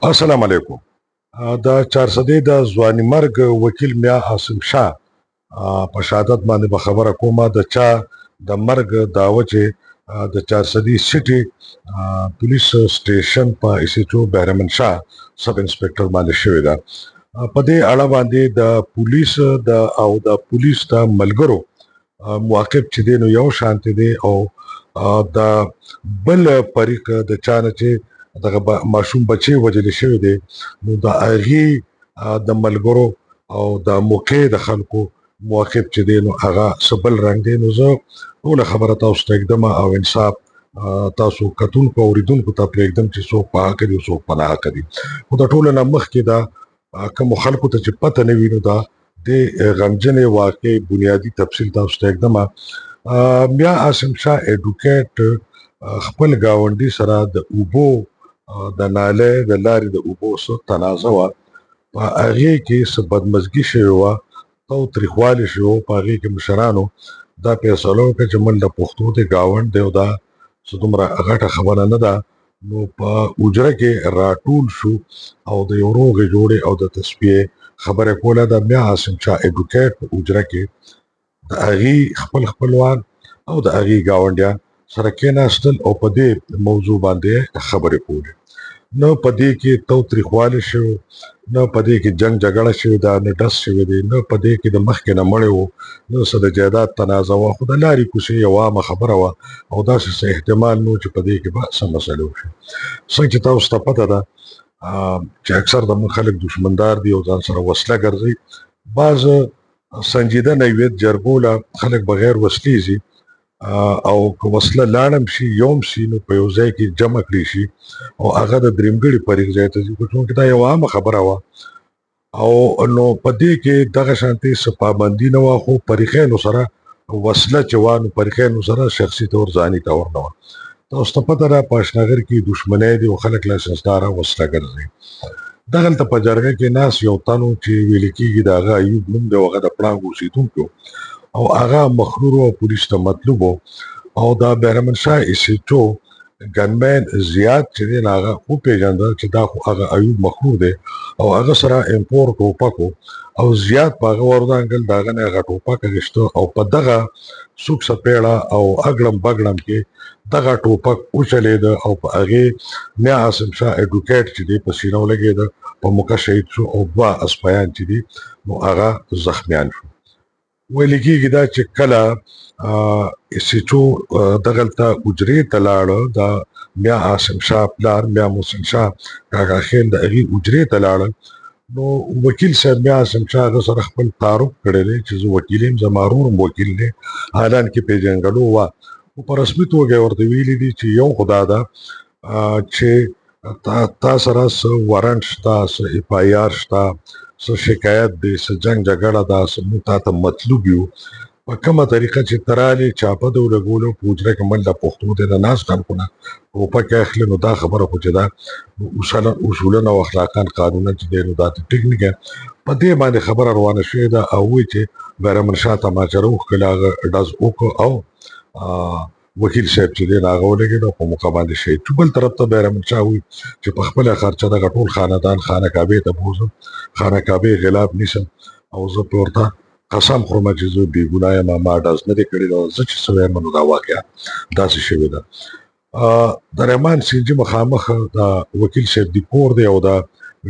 السلام علیکم. د چارسدې د ځواني مرګ وکیل میا عاصم شاه په شهادت باندې به خبره کومه د چا د مرګ دعوه چې د چارسدې سټي پولیس سټیشن په اس ایچ او بهرمن شاه سب انسپکټر باندې شوې ده. په دې اړه باندې د پولیس د پولیس د ملګرو مواقف چې دی نو یو شانتي دی او د بل فریق د چانه چې دغه ماشوم بچي وجل شوی دی نو د اغي د ملګرو او د موقع د خلکو مواقف چې دی نو هغه سبل رنگ دی نو زه ټول خبره تاسو ته اقدام او انصاف تاسو کتونکو اوریدونکو ته پرېږدم چې څوک په حق دي او څوک په ناحق دي. خو د ټولو نه مخکې دا کوم خلکو ته چې پته نه وي نو دا د غمجنې واقع بنیادی تفصیل تاسو ته اقدام میا عاصم شاه اډوکیټ خپل گاونډي سره د اوبو د ناله د لارې د اوبو سره تنازع وا په هغه کې څه بدمزګي شوی و او تریخوالی شو په هغه کې مشرانو دا فیصله وکړه چې مل د پښتو د گاوند دی او دا څه دومره غټه خبره نه ده نو په اوجره کې راټول شو او د یو روغې جوړې او د تصفیه خبره کوله د میا عاصم شاه اډوکیټ په اوجره کې د هغې خپل خپلوان او د هغې ګاونډیان سره کېناستل او په دې موضوع باندې خبرې کولې. نه په دې کې تاوتریخوالی شوی، نه په دې کې جنګ جګړه شوې ده، نه ډز شوی دی، نه په دې کې د مخکې نه مړی و، نه څه د جایداد تنازع وه، خو د لارې کوڅې یوه عامه خبره وه او داسې څه احتمال نه و چې په دې کې به څه مسلې وشي. څنګه چې تاسو ته پته ده چې اکثر زموږ خلک دشمندار دي او ځان سره وسله ګرځي. بعض سنجیده نوید جرګوله خلک بغیر وسلې ځي او که وسله لاړم شي یوم شي نو په یو ځای کې جمع کړي شي او هغه د درېمګړي فریق ځای ته ځي، خو چونکې دا یوه عامه خبره وه او نو په دې کې دغه شانتې څه پابندي نه وه، خو فریقینو سره وسله چې وه نو فریقینو سره شخصي طور ځاني طور نه وه. تاسو ته پته ده په اشنغر کې دشمنی دی او خلک لایسنسداره وسله ګرځي. دغلته په جرګه کې ناست یو تن و چې ویل کېږي د هغه ایوب نوم دی او هغه د پړانګ اوسېدونکی او هغه مخرور او پولیس ته مطلوب او دا بهرمن شاه اس ایچ او ګنمن زیات چې دی هغه وپېژانده چې دا خو هغه ایوب مخرور دی او هغه سره امپور ټوپک او زیات په هغه وردانګل د هغه نه هغه ټوپک اخیسته او په دغه سوک سپېړه او اګړم بګړم کې دغه ټوپک وچلېده او په هغې میا عاصم شاه اډوکیټ چې دی په سینه ولګېده، په موقع شهید شو او دوه اسپایان چې دي نو هغه زخمیان شو. ویل کېږي دا چې کله اس ایچ او دغلته حجرې ته لاړه د میا عاصم شاه پلار میا محسن شاه کاکا خیل د هغې حجرې ته لاړل نو وکیل صاحب میا عاصم شاه هغه سره خپل تعارف کړی دی چې زه وکیل یم، زما ورور هم وکیل دی، حالان کې پېژنګلو وه خو په رسمي توګه یې ورته ویلي دي چې یو خو دا ده چې تا سره څه وارنټ شته، څه اف آی آر شته، څه شکایت دی، څه جنګ جګړه ده، څه موږ تا ته مطلوب یو، په کومه طریقه چې ته رالې چاپه د ولګولو په حجره کې منډه پښتو دی د ناست خلکو نه ټوپک اخلي نو دا خبره خو چې ده اصولا او اخلاقا قانونا چې دی نو دا ټیک نه کوي. په دې باندې خبره روانه شوې ده او وایي چې بهرمن شاه تماچه راوښکله هغه ډز وکړو او وکیل صاحب چې دی هغه ولګېد او په موقع باندې شهید شو. بل طرف ته بهرمن شاه وایي چې په خپله خرچه دغه ټول خاندان خانه کعبې ته بوځم، خانه کعبې غلاف نیسم او زه پې ورته قسم خورم چې زه بېګناه یم، ما ډز نه دی کړی، زه چې څه وایم نو دا واقعه داسې شوې ده. د رحمان سینجي مخامخ د وکیل صاحب د کور دی او د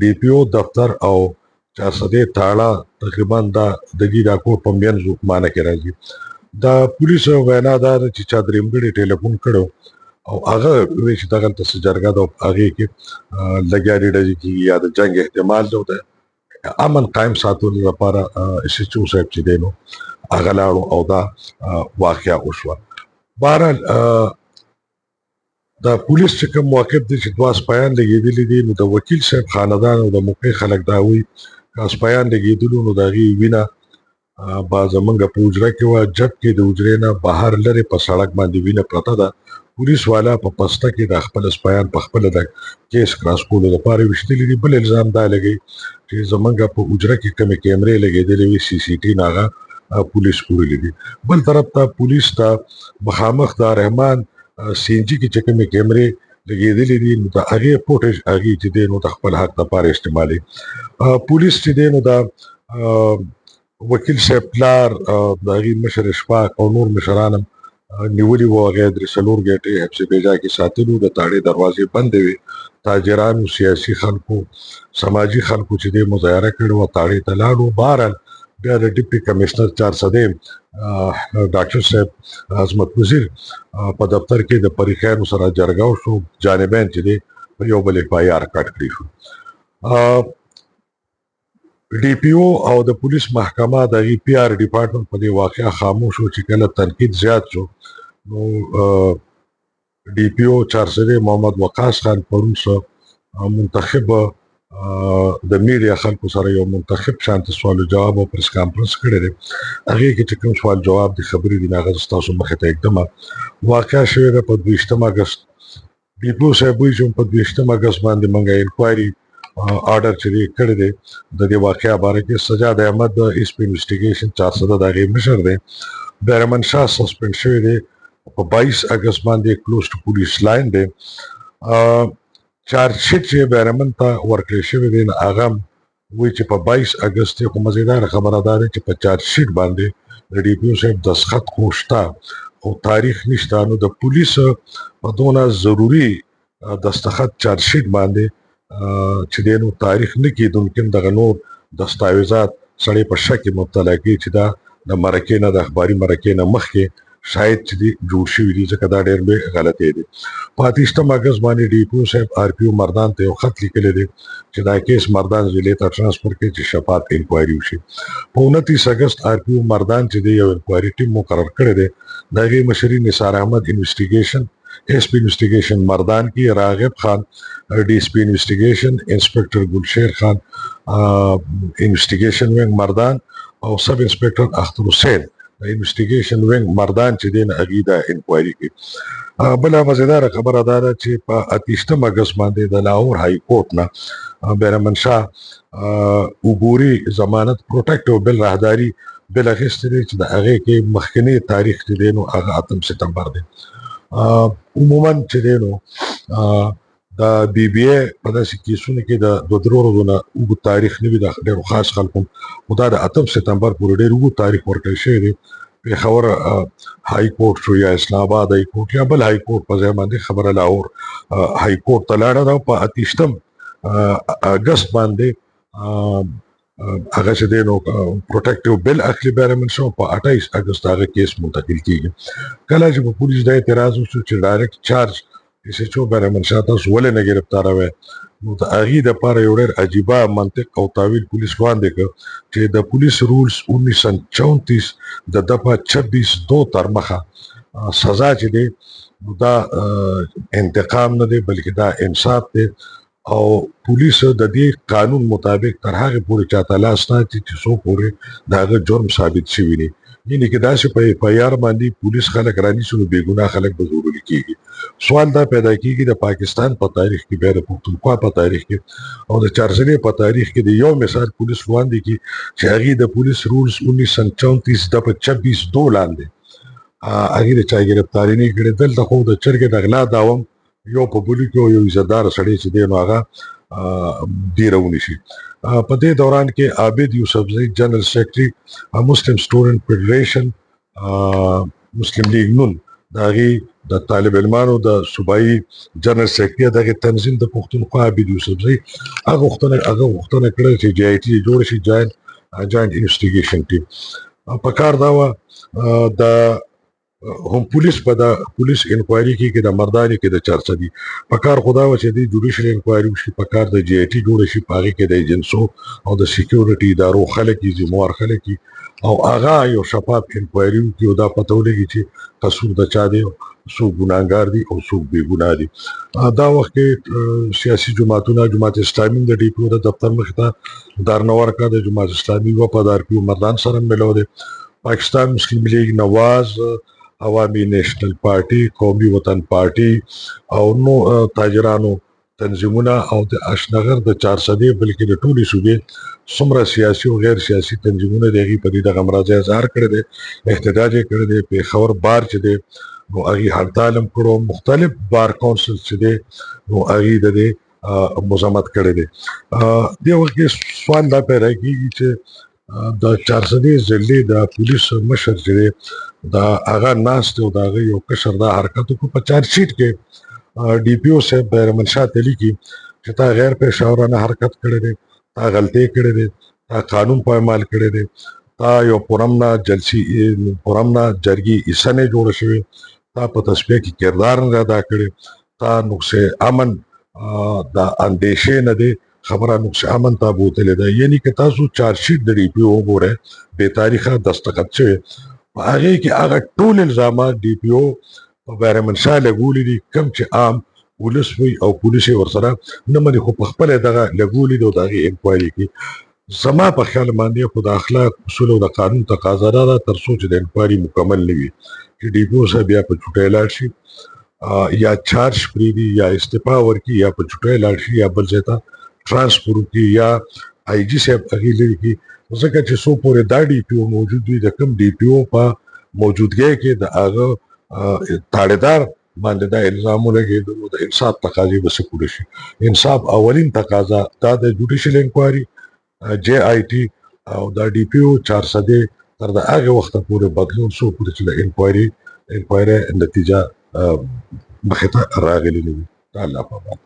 ډي پي او دفتر او چارسدې تاړه تقریبا دا د دې دا کور په مینځو معنه کې راځي. د پولیسو وینا دا ده چې چا درېمګړي ټلیفون کړی او هغه وایي چې دغلته څه جرګه ده او په هغې کې لګیا دي ډزې کېږي یا د جنګ احتمال دی د امن قایم ساتلو لپاره اس ایچ او صاحب چې دی نو هغه لاړو او دا واقعه وشوه. بهرحال د پولیس چې کوم موقف دی چې دوه اسپایان لګېدلي دي نو د وکیل صاحب خاندان او د موقع خلک دا وایي که اسپایان لګېدلو نو د هغې وینه با زمونږ په حجره کې وه، جب کې د حجرې نه بهر لرې په سړک باندې وینه پرته ده. پولیس والا په پسته کې د خپل اسپایان په خپله د کیس کراس کولو لپاره ویشتلي دي. بل الزام دا لګوي چې زمونږ په حجره کې کومې کیمرې لګېدلې وي سی سی ټي نه هغه پولیس پورلي دي. بل طرف ته پولیس ته مخامخ د رحمان سینجي کې چې کومې کیمرې لګېدلې دي، نو د هغې فوټیج هغې چې دی نو د خپل حق دپاره استعمالوي. پولیس چې دی نو د وکیل صاحب پلار، د هغې مشر اشفاق او نور مشران هم نیولي وو. هغه یې 3-4 ګنټې حبس بیجا کې ساتلي وو. د تاړې دروازې بندې وې. تاجرانو، سیاسي خلکو، سماجي خلکو چې دی مظاهره کړې وه، تاړې ته لاړو. بهرحال بیا د ډیپټي کمشنر 400 ډاکټر صاحب عظمت وزیر په دفتر کې د پریخانو سره جرګه وشو. جانبین چې دی په یو بل FIR کټ کړي شو. ډي پی او او د پولیس محکمه د PR ډپارټمنټ په دې واقعه خاموش و. چې کله تنقید زیات شو نو ډي پی او 400 محمد وقاص خان پرون منتخب د میډیا خلکو سره یو منتخب شانت سوال او جواب او پریس کانفرنس کړی دی. هغې کې چې کوم سوال جواب د خبرې دي هغه ستاسو مخې ته اقدمه واقعه شوې ده په 22 اګست. ډي پی او صاحب وایي چې په 22 اګست باندې موږ انکوایري آرډر چې کړی دی د دې واقعه باره کې. سجاد احمد د ایس پی انویسټیګیشن 400 د هغې مشر دی. بیرمن شاه سسپینډ شوی دی په 22 اګست باندې کلوز ټو پولیس لاین دی. چارج شیټ چې بیرمن ته ورکړی شوی دی هغه وایي چې په 22 اګست خو مزیداره خبره دا ده چې په چارج شیټ باندې د ډي پی او صاحب دستخط خو شته خو تاریخ نشته. نو د پولیس په دونه ضروري دستخط چارج شیټ باندې چې دی نو تاریخ نه کېدونکي دغه نور دستاویزات سړی په شک کې مبتلا کړي چې دا د مرکې نه د اخباري مرکې نه مخکې شاید چې دی جوړ شوي دي، ځکه دا ډېر لوی غلطۍ دی. په 28 اګست باندې ډي پي او صاحب RPO مردان ته یو خط لیکلی دی چې دا کیس مردان ضلع ته ټرانسفر کړي چې شفاف انکوایري وشي. په 29 اګست RPO مردان چې دی یو انکوایري ټیم مقرر کړی دی. د هغې مشري نثار احمد انویسټیګیشن ایس پی انویسټیګیشن مردان کې، راغب خان ډي اس پی انویسټیګیشن، انسپکټر ګلشیر خان انویسټیګیشن وینګ مردان او سب انسپکټر اختر حسین انویسټیګیشن وینګ مردان چې دی هغې دا انکوایري کوي. بله مزیداره خبره دا ده چې په 28 اګست باندې د لاهور های کورټ نه بیرمن شاه عبوري ضمانت پروټیکټیو بل راهداري بل اخیستی دی چې د هغې کې مخکنی تاریخ چې دی نو هغه 8 سپتمبر دی. عموما چې دی نو د BBA په داسې کیسونو کې د 2-3 ورځو نه اوږد تاریخ نه وي د ډېرو خاص خلکو، خو دا د 8 سپتمبر پورې ډېر اوږد تاریخ ورکړی شوی دی. پېښور های کورټ شو یا اسلام آباد های کورټ یا بل های کورټ په ځای باندې خبره لاهور های کورټ ته لاړه ده. په 28 اګست باندې هغه چې دی نو پروټیکټیو بل اخلي بیرمن شاه. په 28 اګست هغه کیس منتقل کیږي. کله چې په پولیس دا اعتراض وشو چې ډایرکټ چارج SHO بیرمن شاه تاسو ولې نه ګرفتاروئ، نو د هغې دپاره یو ډېر عجیبه منطق او تاویل پولیس وړاندې کړ چې د پولیس رولز 1934 د دفعه 26(2) تر مخه سزا چې دی دا انتقام نه دی بلکې دا انصاف دی. او پولیس د دې قانون مطابق تر هغې پورې چاته لاس نه اچي چې څو پورې د هغه جرم ثابت شوي دي. یعنې که داسې په FIR باندې پولیس خلک رانیسي نو بېګناه خلک به ځورولي کېږي. سوال دا پیدا کېږي د پاکستان په تاریخ کې، بیا د پښتونخوا په تاریخ کې او د چارسدې په تاریخ کې د یو مثال پولیس وړاندې کړي چې هغې د پولیس رولز 1934 دفعه 26(2) لاندې هغې د چا ګرفتاري نه کړې. دلته خو د چرګې د غلا دعوه یو په بلو کې یو عزتداره سړی چې دی نو هغه دیره ونیسي. په دې دوران کې عابد یوسفزۍ جنرال سیکرټري مسلم سټوډنټ فیډریشن مسلم لیگ نون د هغې د طالب علمانو د صوبایي جنرال سیکرټري دغه تنظیم د پښتونخوا عابد یوسفزۍ هغه غوښتنه کړې چې JIT جوړ شي، جاینټ انویسټیګیشن ټیم. پکار دا وه د هم پولیس په د پولیس انکوایري کې د مردانې کې د 400 پکار خدا و چې د جوډیشل انکوایري وشي، پکار د JIT جوړ شي، په هغې کې د ایجنسو او د سیکیورټي ادارو خلک یې ذموار خلک یې او هغه یو شفاف انکوایري وکړي او دا پته ولګي چې قصور د چا دی، څوک ګناهګار دي او څوک بې ګناه دي. دا وخت کې سیاسي جماعتونه جماعت اسلامي د DPO د دفتر مخې ته دارنه ورکړه. د جماعت اسلامي په RPO مردان سره ملو دی. پاکستان مسلم لیگ نواز، عوامي نیشنل پارټي، قومي وطن پارټي او نو تاجرانو تنظیمونه او د اشنغر د 400 بلکې د ټولې صوبې څومره سیاسي او غیر سیاسي تنظیمونه د هغې په دې دغه مراجعه اظهار کړی دی، احتجاج یې کړی دی. پېښور بار چې دی نو هغې هړتال هم کړو مختلف بار کونسل چې دی نو هغې د دې مذمت کړی دی دې وخت کې سوال دا پیدا کېږي چې د چارسدې ضلعې د پولیس مشر چې دی دا هغه ناست دی او د هغه یو کشر دا حرکت وکړو په چارجشیټ کې ډي پي او صاحب بیرمنشاه ته لیکي چې تا غیر پیښورانه حرکت کړی دی تا غلطۍ کړی دی تا قانون پایمال کړی دی تا یو پرمنه جرګې حصه نه جوړه شوې تا په تصفیه کې کردار نه ادا کړی تا نقص امن د اندیشې نه دی خبره نقص امن ته بوتلې ده یعنی که تاسو چارجشیټ د ډي پي او وګورئ بې تاریخه دستخط شوی په هغې کې هغه ټول الزامات ډي پي او په بیرمنشاه لګولي دي کوم چې عام ولس وي او پولیس یې ورسره نه مني خو په خپله دغه لګولي دي او د هغې انکوایري کوي زما په خیال باندې خو د اخلاق اصول او د قانون تقاضا دا ده تر څو چې د انکوایري مکمل نه وي چې ډي پي او صاحب یا په چوټۍ لاړ شي یا چارج پرېږدي یا استعفا ورکړي یا په چوټۍ لاړ شي یا بل ځای ته ترانسفر وکړي یا آی جي صاحب هغې لرې کړي ځکه چې څو پورې دا ډي پي او موجود وي د کوم ډي پي او په موجودګۍ کې د هغه تاړېدار باندې دا الزام ولګېده نو د انصاف تقاضې به څه پوره شي انصاف اولین تقاضا دا د جوډیشل انکوایري جے آی ټي او دا ډي پي او چارسدې تر د هغې وخته پورې بدلون څو پورې چې د انکوایري نتیجه مخې ته راغلې نه وي د الله په امان